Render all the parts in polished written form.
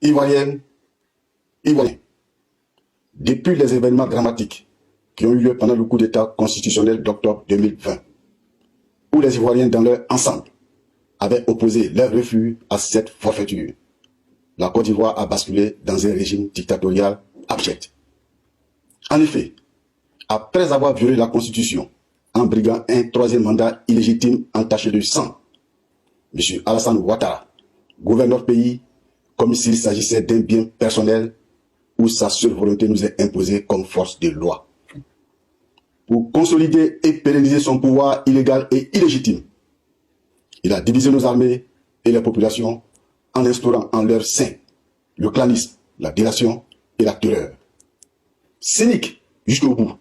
Ivoiriennes, Ivoiriens, depuis les événements dramatiques qui ont eu lieu pendant le coup d'État constitutionnel d'octobre 2020, où les Ivoiriens dans leur ensemble avaient opposé leur refus à cette forfaiture, la Côte d'Ivoire a basculé dans un régime dictatorial abject. En effet, après avoir violé la Constitution en briguant un troisième mandat illégitime entaché de sang, M. Alassane Ouattara gouverne notre pays comme s'il s'agissait d'un bien personnel où sa seule volonté nous est imposée comme force de loi. Pour consolider et pérenniser son pouvoir illégal et illégitime, il a divisé nos armées et les populations en instaurant en leur sein le clanisme, la délation et la terreur. Cynique jusqu'au bout,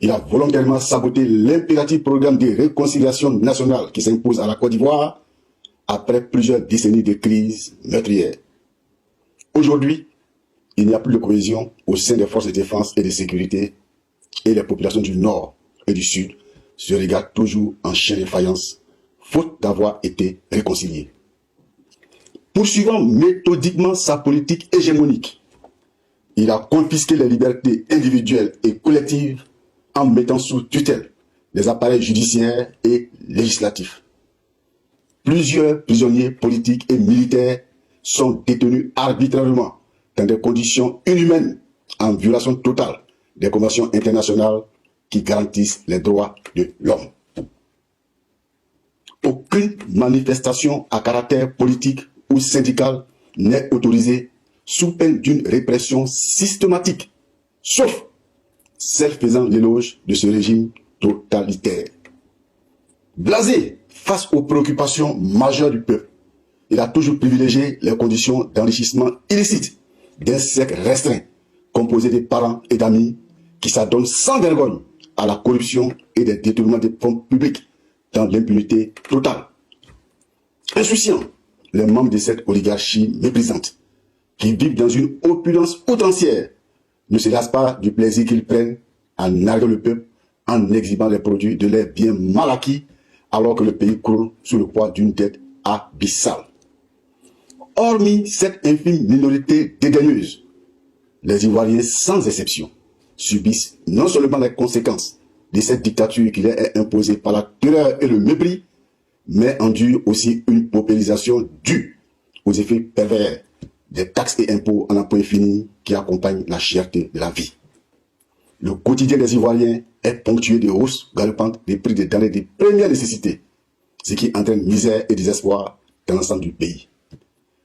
il a volontairement saboté l'impératif programme de réconciliation nationale qui s'impose à la Côte d'Ivoire après plusieurs décennies de crise meurtrière. Aujourd'hui, il n'y a plus de cohésion au sein des forces de défense et de sécurité et les populations du Nord et du Sud se regardent toujours en chien de faïence, faute d'avoir été réconciliés. Poursuivant méthodiquement sa politique hégémonique, il a confisqué les libertés individuelles et collectives en mettant sous tutelle les appareils judiciaires et législatifs. Plusieurs prisonniers politiques et militaires sont détenus arbitrairement dans des conditions inhumaines en violation totale des conventions internationales qui garantissent les droits de l'homme. Aucune manifestation à caractère politique ou syndical n'est autorisée sous peine d'une répression systématique, sauf celle faisant l'éloge de ce régime totalitaire. Blasé face aux préoccupations majeures du peuple, il a toujours privilégié les conditions d'enrichissement illicite d'un cercle restreint, composé de parents et d'amis qui s'adonnent sans vergogne à la corruption et des détournements des fonds publics dans l'impunité totale. Insouciants, les membres de cette oligarchie méprisante, qui vivent dans une opulence outrancière, ne se lassent pas du plaisir qu'ils prennent à narguer le peuple en exhibant les produits de leurs biens mal acquis, alors que le pays croule sous le poids d'une dette abyssale. Hormis cette infime minorité dédaigneuse, les Ivoiriens, sans exception, subissent non seulement les conséquences de cette dictature qui leur est imposée par la terreur et le mépris, mais endurent aussi une paupérisation due aux effets pervers des taxes et impôts en un point fini qui accompagnent la cherté de la vie. Le quotidien des Ivoiriens est ponctué de hausses galopantes des prix des denrées de première nécessité, ce qui entraîne misère et désespoir dans l'ensemble du pays.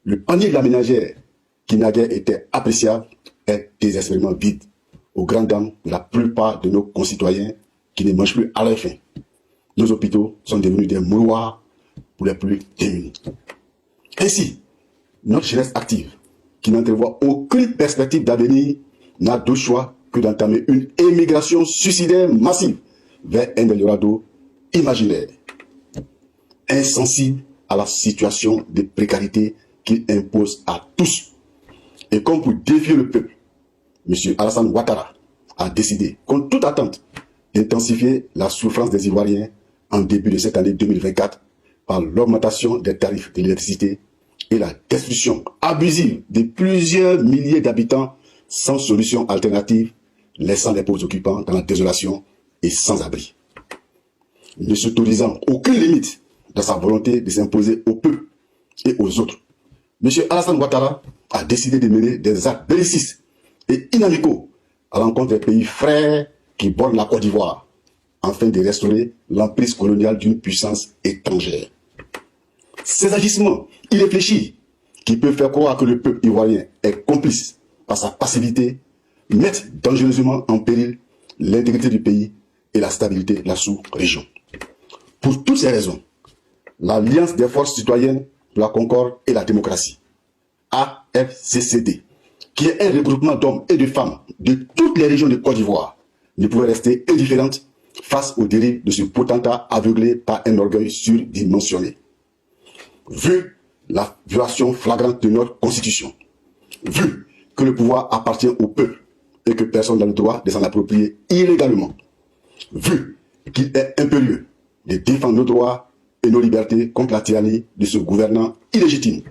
Le panier de la ménagère, qui naguère était appréciable, est désespérément vide, aux grandes dames de la plupart de nos concitoyens qui ne mangent plus à leur faim. Nos hôpitaux sont devenus des mouroirs pour les plus démunis. Ainsi, notre jeunesse active, qui n'entrevoit aucune perspective d'avenir, n'a d'autre choix que d'entamer une émigration suicidaire massive vers un Eldorado imaginaire. Insensible à la situation de précarité qu'il impose à tous. Et comme pour défier le peuple, M. Alassane Ouattara a décidé, contre toute attente, d'intensifier la souffrance des Ivoiriens en début de cette année 2024 par l'augmentation des tarifs de l'électricité et la destruction abusive de plusieurs milliers d'habitants sans solution alternative, laissant les pauvres occupants dans la désolation et sans abri. Ne s'autorisant aucune limite dans sa volonté de s'imposer au peuple et aux autres, M. Alassane Ouattara a décidé de mener des actes bellicistes et inamicaux à l'encontre des pays frères qui bordent la Côte d'Ivoire, afin de restaurer l'emprise coloniale d'une puissance étrangère. Ces agissements irréfléchis, qui peuvent faire croire que le peuple ivoirien est complice par sa passivité, mettent dangereusement en péril l'intégrité du pays et la stabilité de la sous-région. Pour toutes ces raisons, l'Alliance des forces citoyennes pour la concorde et la démocratie, AFCCD, qui est un regroupement d'hommes et de femmes de toutes les régions de Côte d'Ivoire, ne pouvait rester indifférente face aux dérives de ce potentat aveuglé par un orgueil surdimensionné. Vu la violation flagrante de notre Constitution, vu que le pouvoir appartient au peuple et que personne n'a le droit de s'en approprier illégalement, vu qu'il est impérieux de défendre nos droits et nos libertés contre la tyrannie de ce gouvernant illégitime,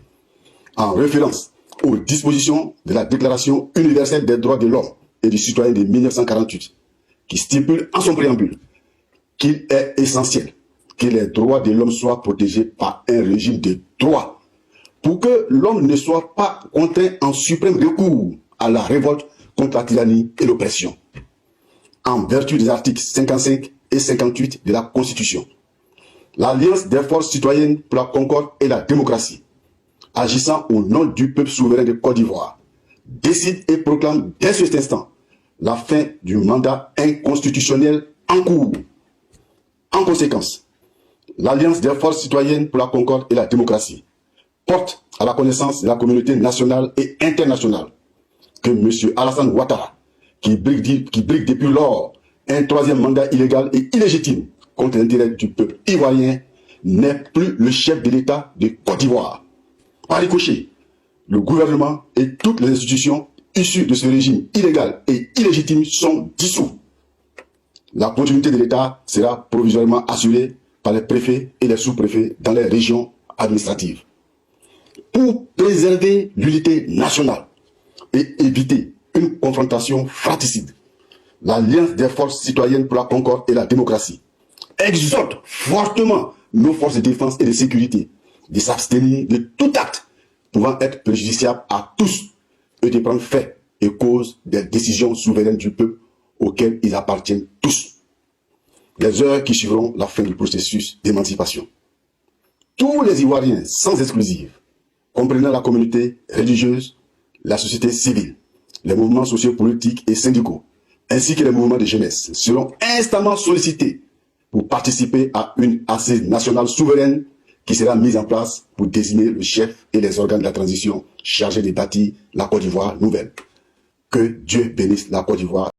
en référence aux dispositions de la Déclaration universelle des droits de l'homme et du citoyen de 1948, qui stipule en son préambule qu'il est essentiel que les droits de l'homme soient protégés par un régime de droit pour que l'homme ne soit pas contraint en suprême recours à la révolte contre la tyrannie et l'oppression, en vertu des articles 55 et 58 de la Constitution. L'Alliance des forces citoyennes pour la concorde et la démocratie, agissant au nom du peuple souverain de Côte d'Ivoire, décide et proclame dès cet instant la fin du mandat inconstitutionnel en cours. En conséquence, l'Alliance des forces citoyennes pour la concorde et la démocratie porte à la connaissance de la communauté nationale et internationale que M. Alassane Ouattara, qui brigue depuis lors un troisième mandat illégal et illégitime contre l'intérêt du peuple ivoirien, n'est plus le chef de l'État de Côte d'Ivoire. Par ricochet, le gouvernement et toutes les institutions issues de ce régime illégal et illégitime sont dissous. La continuité de l'État sera provisoirement assurée par les préfets et les sous-préfets dans les régions administratives. Pour préserver l'unité nationale et éviter une confrontation fratricide, l'Alliance des forces citoyennes pour la concorde et la démocratie exhorte fortement nos forces de défense et de sécurité de s'abstenir de tout acte pouvant être préjudiciable à tous et de prendre fait et cause des décisions souveraines du peuple auxquelles ils appartiennent tous. Les heures qui suivront la fin du processus d'émancipation. Tous les Ivoiriens, sans exclusive, comprenant la communauté religieuse, la société civile, les mouvements sociopolitiques et syndicaux, ainsi que les mouvements de jeunesse, seront instamment sollicités pour participer à une assise nationale souveraine qui sera mise en place pour désigner le chef et les organes de la transition chargés de bâtir la Côte d'Ivoire nouvelle. Que Dieu bénisse la Côte d'Ivoire.